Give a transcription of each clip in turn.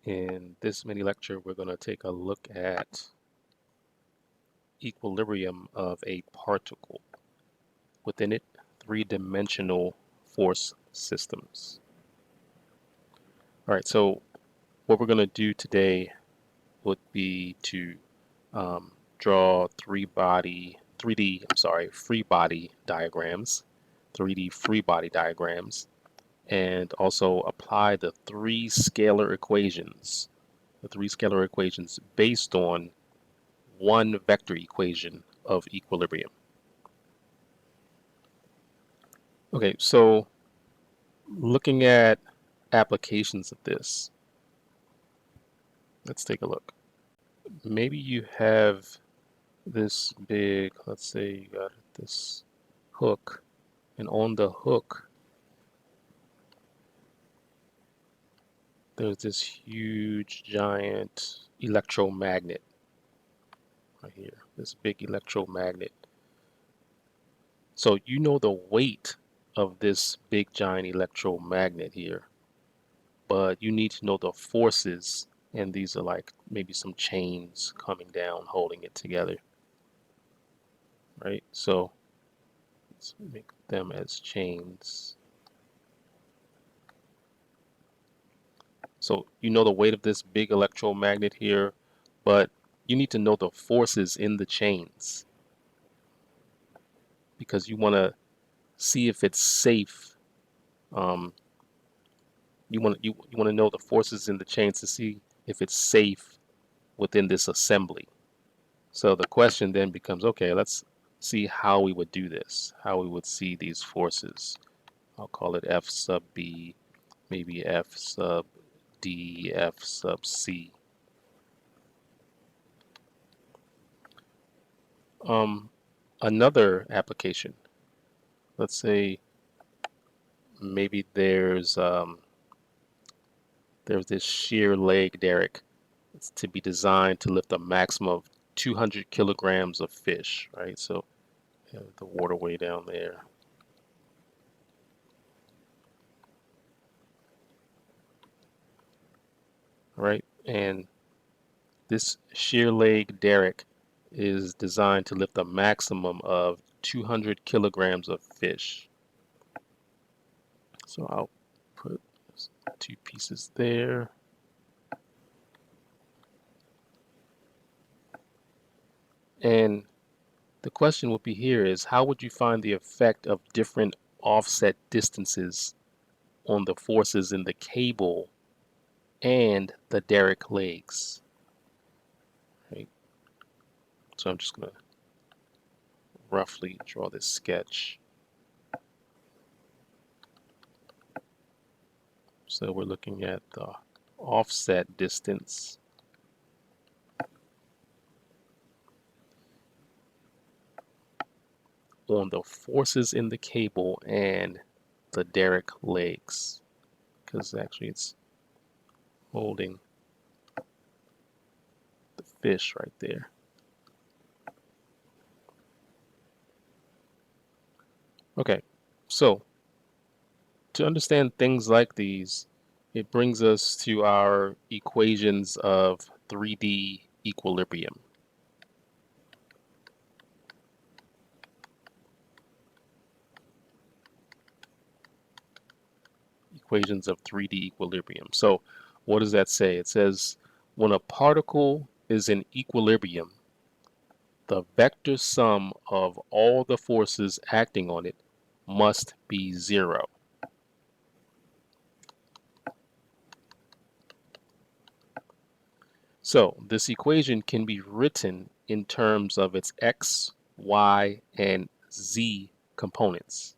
In this mini lecture, we're going to take a look at equilibrium of a particle. Within it, three-dimensional force systems. All right, so what we're going to do today would be to draw free body diagrams, 3D free body diagrams, and also apply the three scalar equations based on one vector equation of equilibrium. Okay, so looking at applications of this, let's take a look. Maybe you have this big, let's say you got this hook, and on the hook, there's this huge giant electromagnet right here, this big electromagnet. So you know the weight of this big giant electromagnet here, but you need to know the forces, and these are like maybe some chains coming down holding it together, right? So let's make them as chains. So you know the weight of this big electromagnet here, but you need to know the forces in the chains because you want to see if it's safe. You want to know the forces in the chains to see if it's safe within this assembly. So the question then becomes, okay, let's see how we would do this, how we would see these forces. I'll call it F sub B, maybe F sub D, F sub C. Another application, let's say maybe there's this shear leg derrick. It's to be designed to lift a maximum of 200 kilograms of fish, right? So the waterway down there. All right, and this shear leg derrick is designed to lift a maximum of 200 kilograms of fish. So I'll put two pieces there. And the question would be here is, how would you find the effect of different offset distances on the forces in the cable and the derrick legs? Right? So I'm just going to roughly draw this sketch. So we're looking at the offset distance on the forces in the cable and the derrick legs, because actually it's holding the fish right there. Okay, so to understand things like these, it brings us to our equations of 3D equilibrium. Equations of 3D equilibrium. So what does that say? It says when a particle is in equilibrium, the vector sum of all the forces acting on it must be zero. So this equation can be written in terms of its x, y, and z components.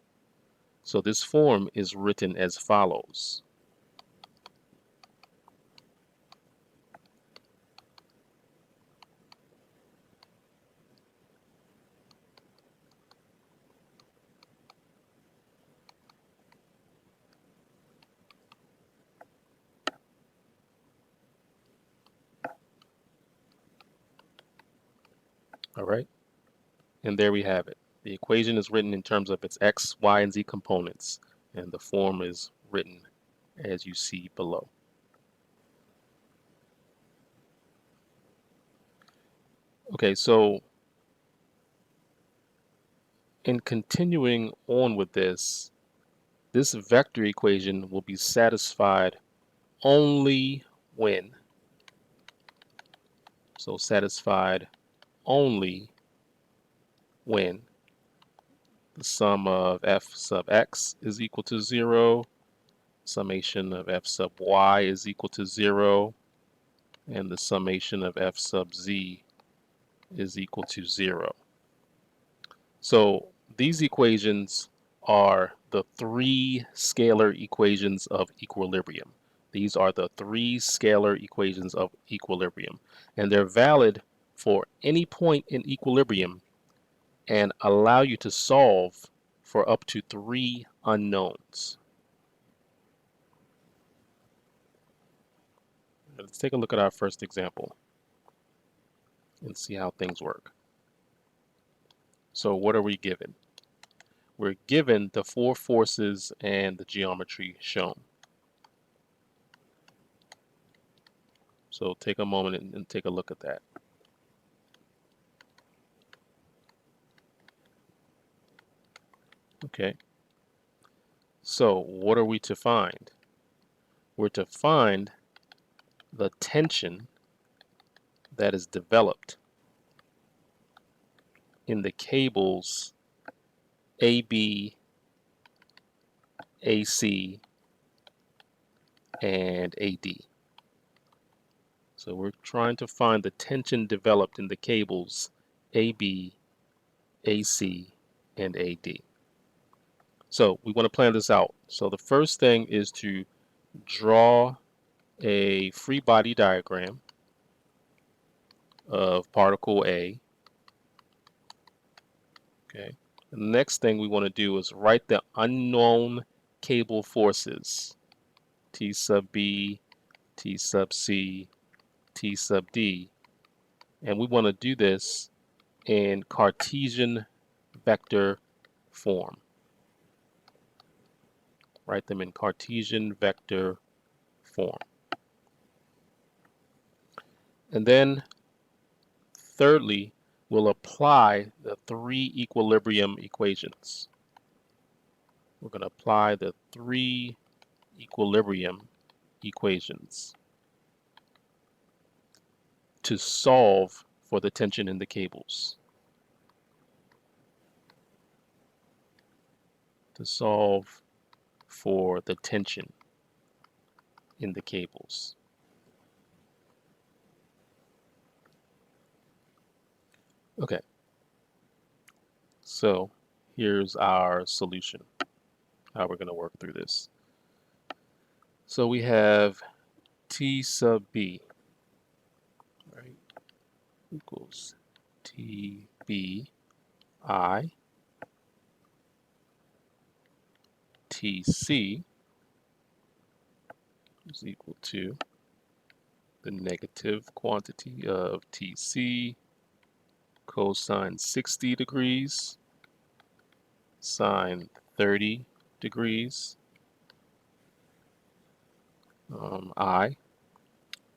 So this form is written as follows. All right, and there we have it. The equation is written in terms of its x, y, and z components, and the form is written as you see below. Okay, so in continuing on with this vector equation will be satisfied only when, so satisfied only when the sum of f sub x is equal to 0, summation of f sub y is equal to 0, and the summation of f sub z is equal to 0. So these equations are the three scalar equations of equilibrium. These are the three scalar equations of equilibrium, and they're valid for any point in equilibrium and allow you to solve for up to three unknowns. Let's take a look at our first example and see how things work. So what are we given? We're given the four forces and the geometry shown. So take a moment and take a look at that. Okay, so what are we to find? We're to find the tension that is developed in the cables AB, AC, and AD. So we're trying to find the tension developed in the cables AB, AC, and AD. So we want to plan this out. So the first thing is to draw a free body diagram of particle A. Okay. The next thing we want to do is write the unknown cable forces, T sub B, T sub C, T sub D, and we want to do this in Cartesian vector form. Write them in Cartesian vector form. And then thirdly, we'll apply the three equilibrium equations. We're going to apply the three equilibrium equations to solve for the tension in the cables. To solve for the tension in the cables. Okay, so here's our solution, how we're going to work through this. So we have T sub B, right, equals TB I TC is equal to the negative quantity of TC cosine 60 degrees sine 30 degrees I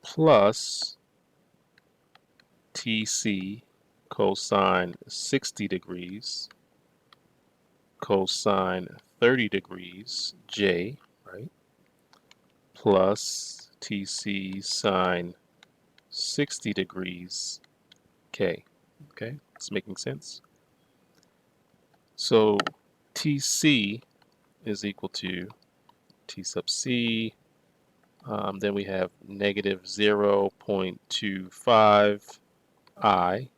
plus TC cosine 60 degrees cosine 30 degrees J, right, plus TC sine 60 degrees K. Okay, it's making sense. So TC is equal to T sub C. Then we have negative 0.25 I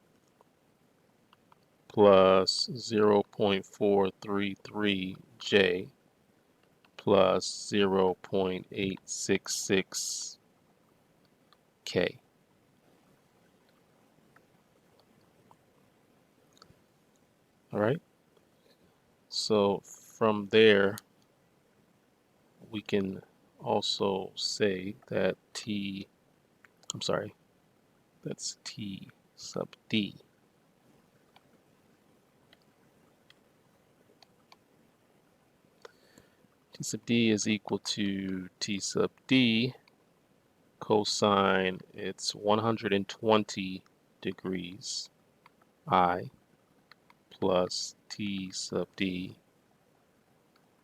plus 0.433 J plus 0.866 K. All right. So from there, we can also say that that's T sub D. T sub D is equal to T sub D cosine, it's 120 degrees I plus T sub D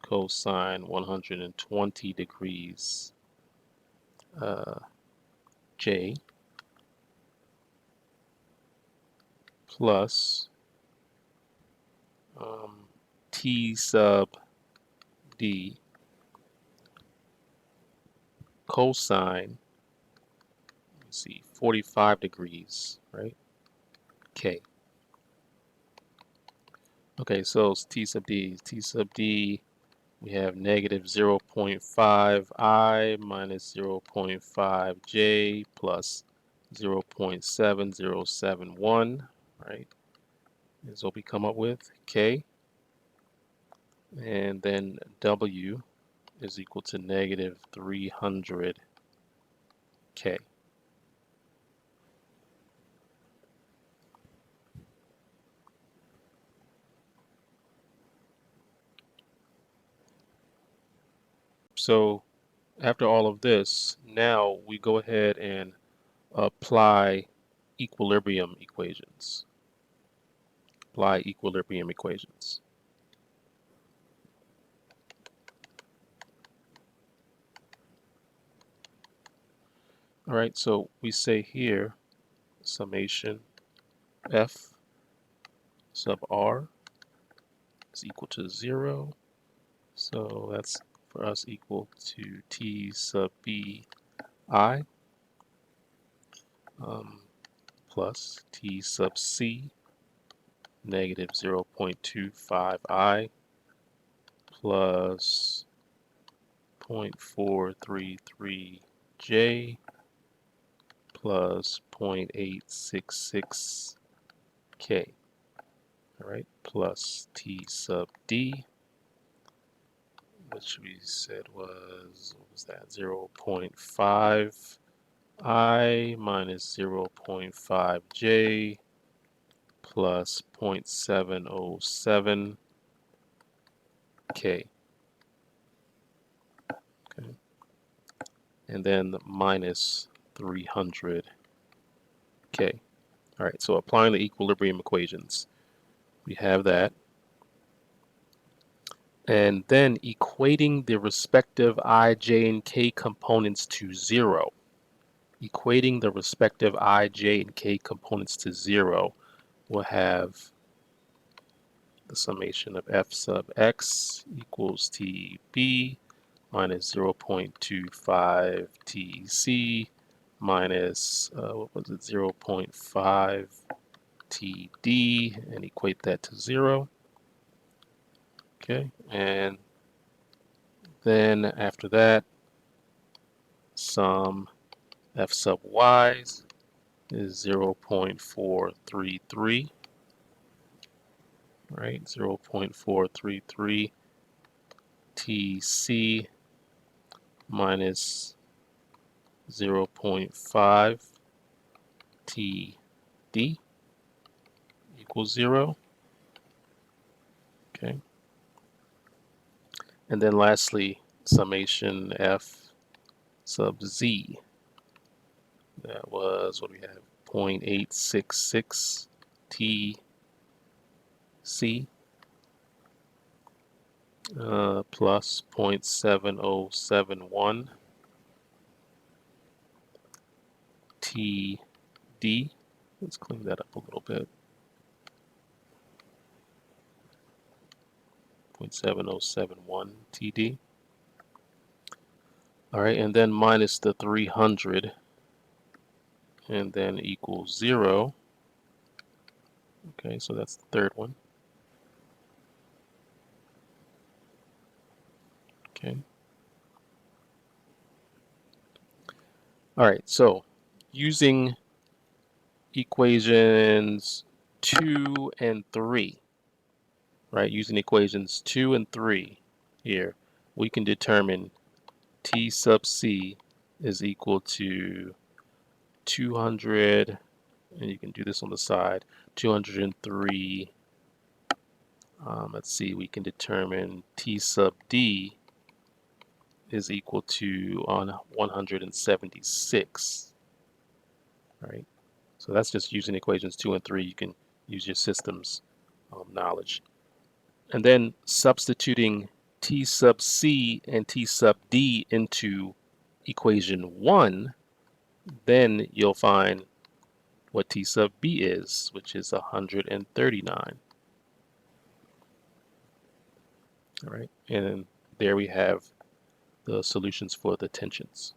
cosine 120 degrees J plus T sub D cosine, let's see, 45 degrees, right? K. Okay, so it's T sub D. T sub D, we have negative 0.5 I minus 0.5 J plus 0.7071, right? Is what we come up with, K. And then W is equal to negative 300 K. So after all of this, now we go ahead and apply equilibrium equations. Apply equilibrium equations. All right, so we say here summation F sub R is equal to 0. So that's for us equal to T sub B I plus T sub C negative 0.25 I plus 0.433 J plus 0.866 K, all right, plus T sub D, which we said was, what was that, 0.5 I minus 0.5 J plus 0.707 K, okay, and then minus 300 K. All right, so applying the equilibrium equations, we have that. And then equating the respective I, J, and K components to 0. Equating the respective I, J, and K components to 0, we'll have the summation of F sub X equals TB minus 0.25 TC minus, what was it, 0.5 TD, and equate that to 0. Okay, and then after that, sum F sub Y is 0.433, right? 0.433 TC minus 0.5 TD equals 0. Okay. And then lastly, summation F sub Z. That was, what do we have? 0.866 TC plus 0.7071 TD. Let's clean that up a little bit. 0.7071 TD. All right, and then minus the 300, and then equals 0. Okay, so that's the third one. Okay. All right, so using equations 2 and 3, right? Using equations 2 and 3 here, we can determine T sub C is equal to 200, and you can do this on the side, 203. Let's see, we can determine T sub D is equal to 176, right? So that's just using equations 2 and 3. You can use your systems knowledge. And then substituting T sub C and T sub D into equation 1, then you'll find what T sub B is, which is 139. All right, and there we have the solutions for the tensions.